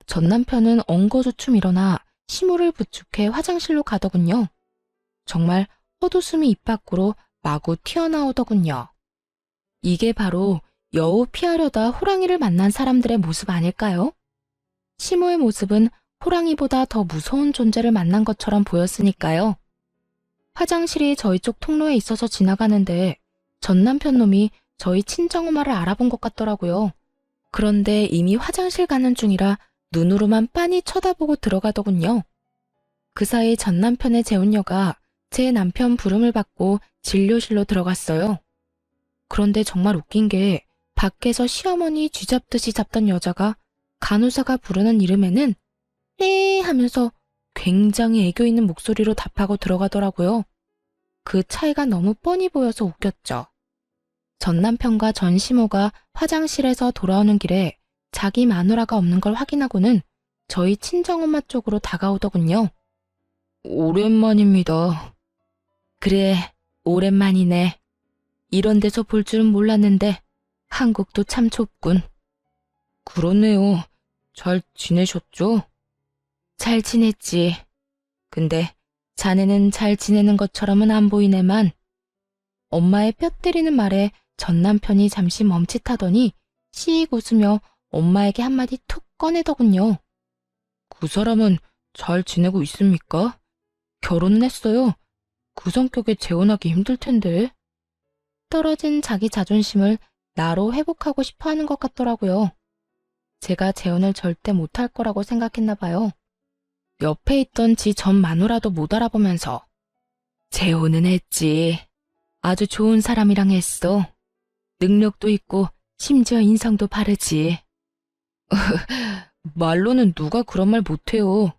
전 남편은 엉거주춤 일어나 시모를 부축해 화장실로 가더군요. 정말 헛웃음이 입 밖으로 마구 튀어나오더군요. 이게 바로 여우 피하려다 호랑이를 만난 사람들의 모습 아닐까요? 시모의 모습은 호랑이보다 더 무서운 존재를 만난 것처럼 보였으니까요. 화장실이 저희 쪽 통로에 있어서 지나가는데 전 남편 놈이 저희 친정엄마를 알아본 것 같더라고요. 그런데 이미 화장실 가는 중이라 눈으로만 빤히 쳐다보고 들어가더군요. 그 사이 전 남편의 재혼녀가 제 남편 부름을 받고 진료실로 들어갔어요. 그런데 정말 웃긴 게 밖에서 시어머니 쥐잡듯이 잡던 여자가 간호사가 부르는 이름에는 네 하면서 굉장히 애교 있는 목소리로 답하고 들어가더라고요. 그 차이가 너무 뻔히 보여서 웃겼죠. 전 남편과 전 시모가 화장실에서 돌아오는 길에 자기 마누라가 없는 걸 확인하고는 저희 친정엄마 쪽으로 다가오더군요. 오랜만입니다. 그래, 오랜만이네. 이런 데서 볼 줄은 몰랐는데 한국도 참 좁군. 그렇네요. 잘 지내셨죠? 잘 지냈지. 근데 자네는 잘 지내는 것처럼은 안 보이네만. 엄마의 뼈 때리는 말에 전 남편이 잠시 멈칫하더니 씩 웃으며 엄마에게 한마디 툭 꺼내더군요. 그 사람은 잘 지내고 있습니까? 결혼은 했어요. 그 성격에 재혼하기 힘들 텐데. 떨어진 자기 자존심을 나로 회복하고 싶어 하는 것 같더라고요. 제가 재혼을 절대 못할 거라고 생각했나 봐요. 옆에 있던 지 전 마누라도 못 알아보면서 재혼은 했지. 아주 좋은 사람이랑 했어. 능력도 있고 심지어 인성도 바르지. 말로는 누가 그런 말 못해요.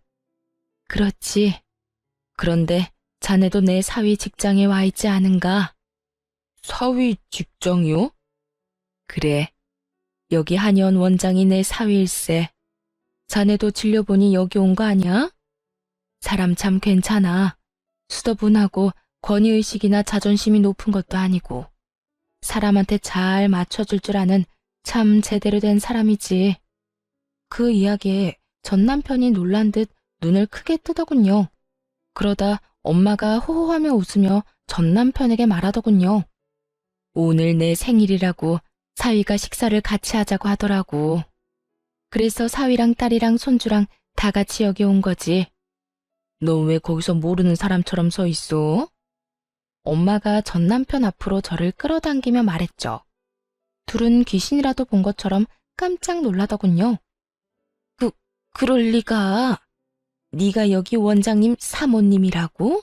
그렇지. 그런데 자네도 내 사위 직장에 와 있지 않은가? 사위 직장이요? 그래. 여기 한의원 원장이 내 사위일세. 자네도 진료보니 여기 온 거 아니야? 사람 참 괜찮아. 수더분하고 권위의식이나 자존심이 높은 것도 아니고 사람한테 잘 맞춰줄 줄 아는 참 제대로 된 사람이지. 그 이야기에 전 남편이 놀란 듯 눈을 크게 뜨더군요. 그러다 엄마가 호호하며 웃으며 전 남편에게 말하더군요. 오늘 내 생일이라고 사위가 식사를 같이 하자고 하더라고. 그래서 사위랑 딸이랑 손주랑 다 같이 여기 온 거지. 너 왜 거기서 모르는 사람처럼 서 있어? 엄마가 전 남편 앞으로 저를 끌어당기며 말했죠. 둘은 귀신이라도 본 것처럼 깜짝 놀라더군요. 그럴 리가. 네가 여기 원장님 사모님이라고?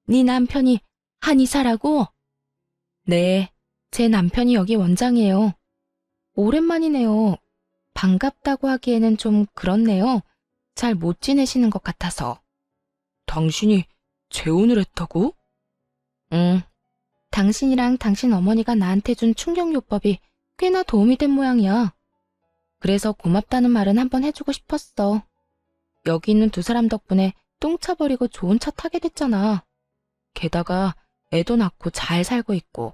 네 남편이 한의사라고? 네, 제 남편이 여기 원장이에요. 오랜만이네요. 반갑다고 하기에는 좀 그렇네요. 잘 못 지내시는 것 같아서. 당신이 재혼을 했다고? 응. 당신이랑 당신 어머니가 나한테 준 충격요법이 꽤나 도움이 된 모양이야. 그래서 고맙다는 말은 한번 해주고 싶었어. 여기 있는 두 사람 덕분에 똥 차버리고 좋은 차 타게 됐잖아. 게다가 애도 낳고 잘 살고 있고.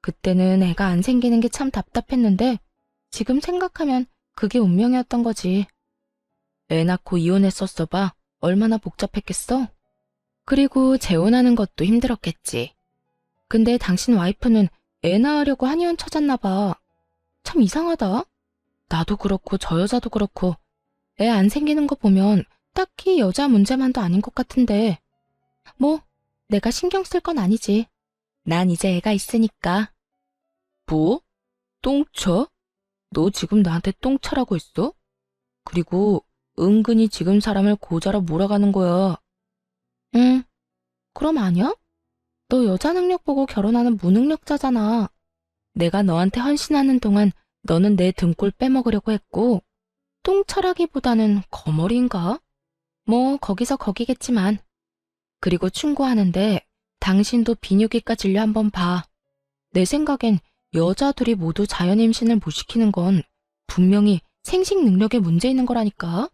그때는 애가 안 생기는 게 참 답답했는데 지금 생각하면 그게 운명이었던 거지. 애 낳고 이혼했었어 봐. 얼마나 복잡했겠어? 그리고 재혼하는 것도 힘들었겠지. 근데 당신 와이프는 애 낳으려고 한의원 찾았나 봐. 참 이상하다. 나도 그렇고 저 여자도 그렇고 애 안 생기는 거 보면 딱히 여자 문제만도 아닌 것 같은데. 뭐 내가 신경 쓸 건 아니지. 난 이제 애가 있으니까. 뭐? 똥쳐? 너 지금 나한테 똥차라고 했어? 그리고 은근히 지금 사람을 고자로 몰아가는 거야. 응, 그럼 아니야? 너 여자 능력 보고 결혼하는 무능력자잖아. 내가 너한테 헌신하는 동안 너는 내 등골 빼먹으려고 했고, 똥차라기보다는 거머리인가? 뭐 거기서 거기겠지만. 그리고 충고하는데 당신도 비뇨기과 진료 한번 봐. 내 생각엔 여자들이 모두 자연임신을 못 시키는 건 분명히 생식 능력에 문제 있는 거라니까.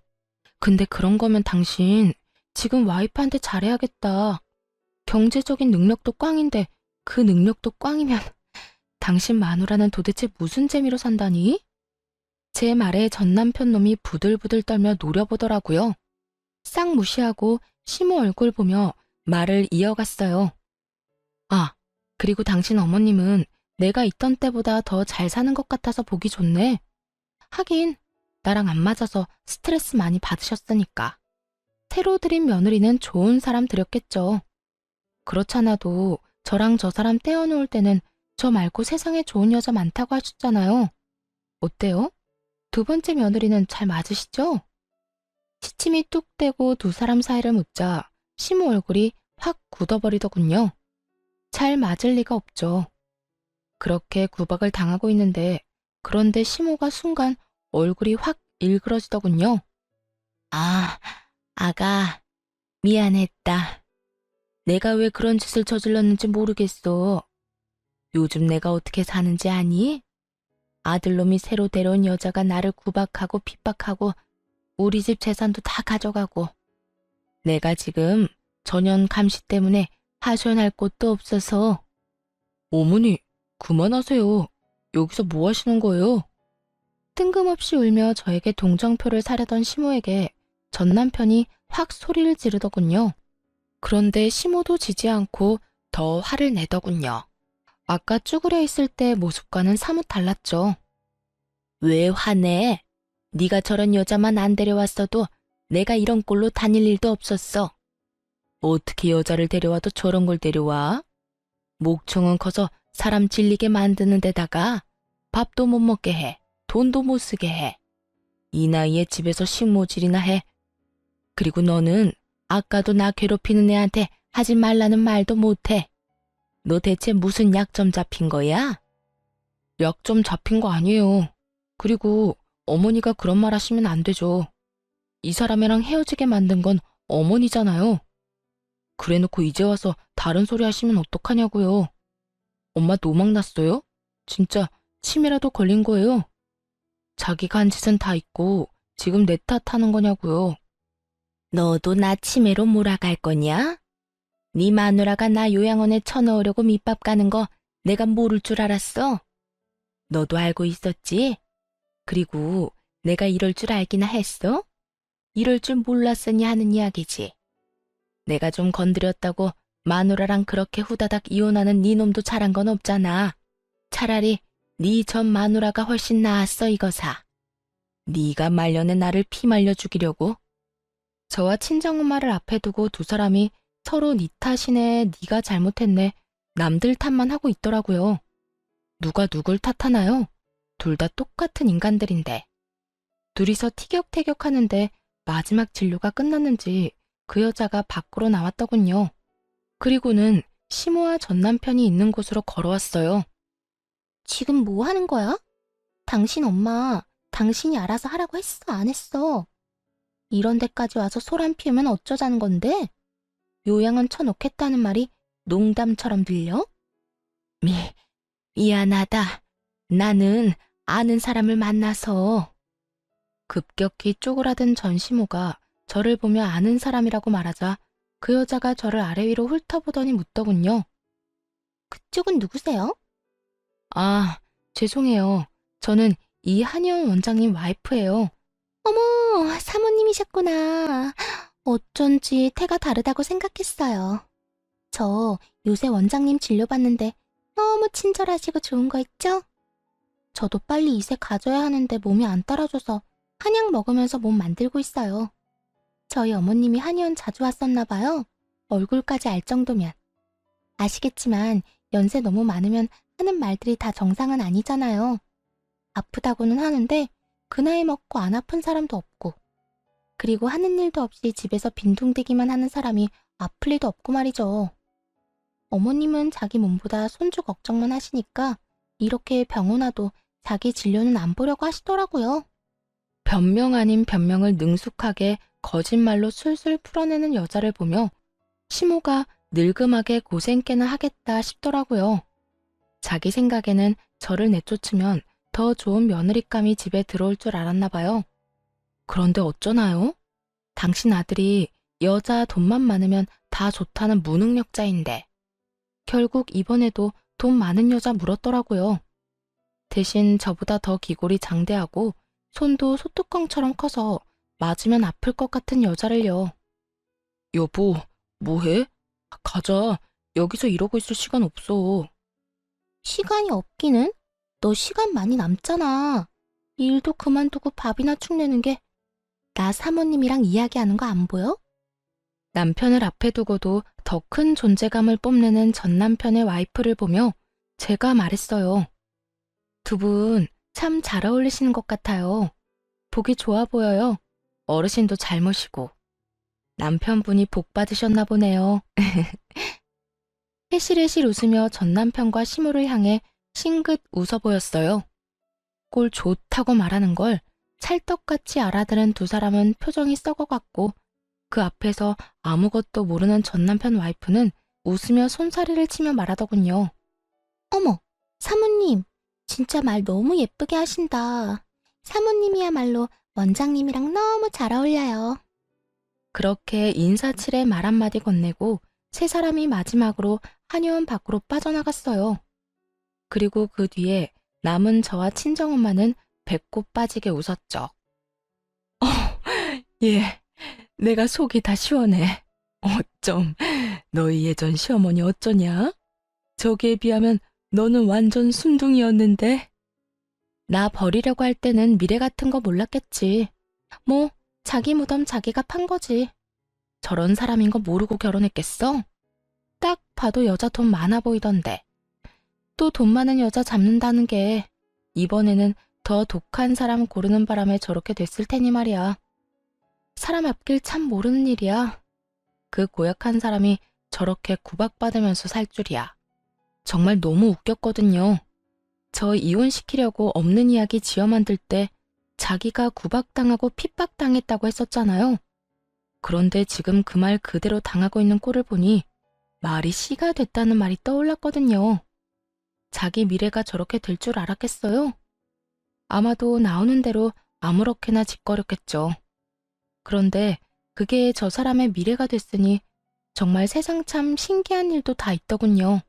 근데 그런 거면 당신 지금 와이프한테 잘해야겠다. 경제적인 능력도 꽝인데 그 능력도 꽝이면 당신 마누라는 도대체 무슨 재미로 산다니? 제 말에 전 남편 놈이 부들부들 떨며 노려보더라고요. 싹 무시하고 시모 얼굴 보며 말을 이어갔어요. 아, 그리고 당신 어머님은 내가 있던 때보다 더 잘 사는 것 같아서 보기 좋네. 하긴 나랑 안 맞아서 스트레스 많이 받으셨으니까. 새로 들인 며느리는 좋은 사람 들였겠죠. 그렇잖아도 저랑 저 사람 떼어놓을 때는 저 말고 세상에 좋은 여자 많다고 하셨잖아요. 어때요? 두 번째 며느리는 잘 맞으시죠? 시침이 뚝 떼고 두 사람 사이를 묻자 시모 얼굴이 확 굳어버리더군요. 잘 맞을 리가 없죠. 그렇게 구박을 당하고 있는데 그런데 시모가 순간 얼굴이 확 일그러지더군요. 아, 아가, 미안했다. 내가 왜 그런 짓을 저질렀는지 모르겠어. 요즘 내가 어떻게 사는지 아니? 아들놈이 새로 데려온 여자가 나를 구박하고 핍박하고 우리 집 재산도 다 가져가고 내가 지금 전현 감시 때문에 하소연할 곳도 없어서. 어머니, 그만하세요. 여기서 뭐 하시는 거예요? 뜬금없이 울며 저에게 동정표를 사려던 시모에게 전 남편이 확 소리를 지르더군요. 그런데 시모도 지지 않고 더 화를 내더군요. 아까 쭈그려 있을 때 모습과는 사뭇 달랐죠. 왜 화내? 네가 저런 여자만 안 데려왔어도 내가 이런 꼴로 다닐 일도 없었어. 어떻게 여자를 데려와도 저런 걸 데려와? 목청은 커서 사람 질리게 만드는 데다가 밥도 못 먹게 해. 돈도 못 쓰게 해. 이 나이에 집에서 식모질이나 해. 그리고 너는 아까도 나 괴롭히는 애한테 하지 말라는 말도 못해. 너 대체 무슨 약점 잡힌 거야? 약점 잡힌 거 아니에요. 그리고 어머니가 그런 말 하시면 안 되죠. 이 사람이랑 헤어지게 만든 건 어머니잖아요. 그래놓고 이제 와서 다른 소리 하시면 어떡하냐고요. 엄마 노망 났어요? 진짜 치매라도 걸린 거예요? 자기가 한 짓은 다 있고 지금 내 탓하는 거냐고요. 너도 나 치매로 몰아갈 거냐? 네 마누라가 나 요양원에 쳐넣으려고 밑밥 가는 거 내가 모를 줄 알았어? 너도 알고 있었지? 그리고 내가 이럴 줄 알기나 했어? 이럴 줄 몰랐으니 하는 이야기지. 내가 좀 건드렸다고 마누라랑 그렇게 후다닥 이혼하는 네 놈도 잘한 건 없잖아. 차라리 네 전 마누라가 훨씬 나았어 이거사. 네가 말년에 나를 피말려 죽이려고. 저와 친정엄마를 앞에 두고 두 사람이 서로 네 탓이네, 네가 잘못했네, 남들 탓만 하고 있더라고요. 누가 누굴 탓하나요? 둘 다 똑같은 인간들인데. 둘이서 티격태격하는데 마지막 진료가 끝났는지 그 여자가 밖으로 나왔더군요. 그리고는 시모와 전 남편이 있는 곳으로 걸어왔어요. 지금 뭐 하는 거야? 당신 엄마, 당신이 알아서 하라고 했어, 안 했어? 이런 데까지 와서 소란 피우면 어쩌자는 건데? 요양원 쳐놓겠다는 말이 농담처럼 들려? 미안하다. 나는 아는 사람을 만나서. 급격히 쪼그라든 전시모가 저를 보며 아는 사람이라고 말하자 그 여자가 저를 아래 위로 훑어보더니 묻더군요. 그쪽은 누구세요? 아, 죄송해요. 저는 이한의원 원장님 와이프예요. 어머, 사모님이셨구나. 어쩐지 태가 다르다고 생각했어요. 저 요새 원장님 진료받는데 너무 친절하시고 좋은 거 있죠? 저도 빨리 이세 가져야 하는데 몸이 안 따라줘서 한약 먹으면서 몸 만들고 있어요. 저희 어머님이 한의원 자주 왔었나 봐요. 얼굴까지 알 정도면. 아시겠지만 연세 너무 많으면 하는 말들이 다 정상은 아니잖아요. 아프다고는 하는데 그 나이 먹고 안 아픈 사람도 없고, 그리고 하는 일도 없이 집에서 빈둥대기만 하는 사람이 아플 리도 없고 말이죠. 어머님은 자기 몸보다 손주 걱정만 하시니까 이렇게 병원 와도 자기 진료는 안 보려고 하시더라고요. 변명 아닌 변명을 능숙하게 거짓말로 술술 풀어내는 여자를 보며 시모가 늙음하게 고생 꽤나 하겠다 싶더라고요. 자기 생각에는 저를 내쫓으면 더 좋은 며느리감이 집에 들어올 줄 알았나 봐요. 그런데 어쩌나요? 당신 아들이 여자 돈만 많으면 다 좋다는 무능력자인데 결국 이번에도 돈 많은 여자 물었더라고요. 대신 저보다 더 기골이 장대하고 손도 소뚜껑처럼 커서 맞으면 아플 것 같은 여자를요. 여보, 뭐해? 가자. 여기서 이러고 있을 시간 없어. 시간이 없기는? 너 시간 많이 남잖아. 일도 그만두고 밥이나 축내는 게 나 사모님이랑 이야기하는 거 안 보여? 남편을 앞에 두고도 더 큰 존재감을 뽐내는 전 남편의 와이프를 보며 제가 말했어요. 두 분 참 잘 어울리시는 것 같아요. 보기 좋아 보여요. 어르신도 잘 모시고. 남편분이 복 받으셨나 보네요. 해실해실 웃으며 전 남편과 시모를 향해 싱긋 웃어 보였어요. 꼴 좋다고 말하는 걸 찰떡같이 알아들은 두 사람은 표정이 썩어갔고 그 앞에서 아무것도 모르는 전 남편 와이프는 웃으며 손사래를 치며 말하더군요. 어머, 사모님, 진짜 말 너무 예쁘게 하신다. 사모님이야말로 원장님이랑 너무 잘 어울려요. 그렇게 인사치레 말 한마디 건네고 세 사람이 마지막으로 한의원 밖으로 빠져나갔어요. 그리고 그 뒤에 남은 저와 친정엄마는 배꼽 빠지게 웃었죠. 예, 내가 속이 다 시원해. 어쩜, 너희 예전 시어머니 어쩌냐? 저기에 비하면 너는 완전 순둥이였는데. 나 버리려고 할 때는 미래 같은 거 몰랐겠지. 뭐 자기 무덤 자기가 판 거지. 저런 사람인 거 모르고 결혼했겠어? 딱 봐도 여자 돈 많아 보이던데. 또 돈 많은 여자 잡는다는 게 이번에는 더 독한 사람 고르는 바람에 저렇게 됐을 테니 말이야. 사람 앞길 참 모르는 일이야. 그 고약한 사람이 저렇게 구박받으면서 살 줄이야. 정말 너무 웃겼거든요. 저 이혼시키려고 없는 이야기 지어 만들 때 자기가 구박당하고 핍박당했다고 했었잖아요. 그런데 지금 그 말 그대로 당하고 있는 꼴을 보니 말이 씨가 됐다는 말이 떠올랐거든요. 자기 미래가 저렇게 될 줄 알았겠어요? 아마도 나오는 대로 아무렇게나 짓거렸겠죠. 그런데 그게 저 사람의 미래가 됐으니 정말 세상 참 신기한 일도 다 있더군요.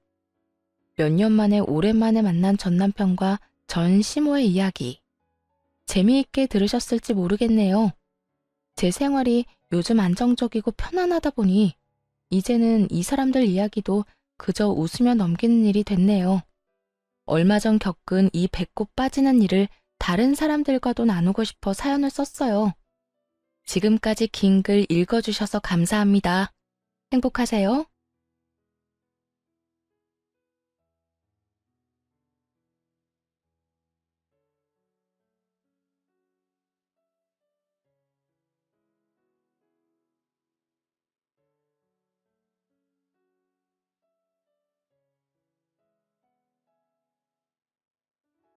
몇 년 만에 오랜만에 만난 전 남편과 전 시모의 이야기. 재미있게 들으셨을지 모르겠네요. 제 생활이 요즘 안정적이고 편안하다 보니 이제는 이 사람들 이야기도 그저 웃으며 넘기는 일이 됐네요. 얼마 전 겪은 이 배꼽 빠지는 일을 다른 사람들과도 나누고 싶어 사연을 썼어요. 지금까지 긴 글 읽어주셔서 감사합니다. 행복하세요.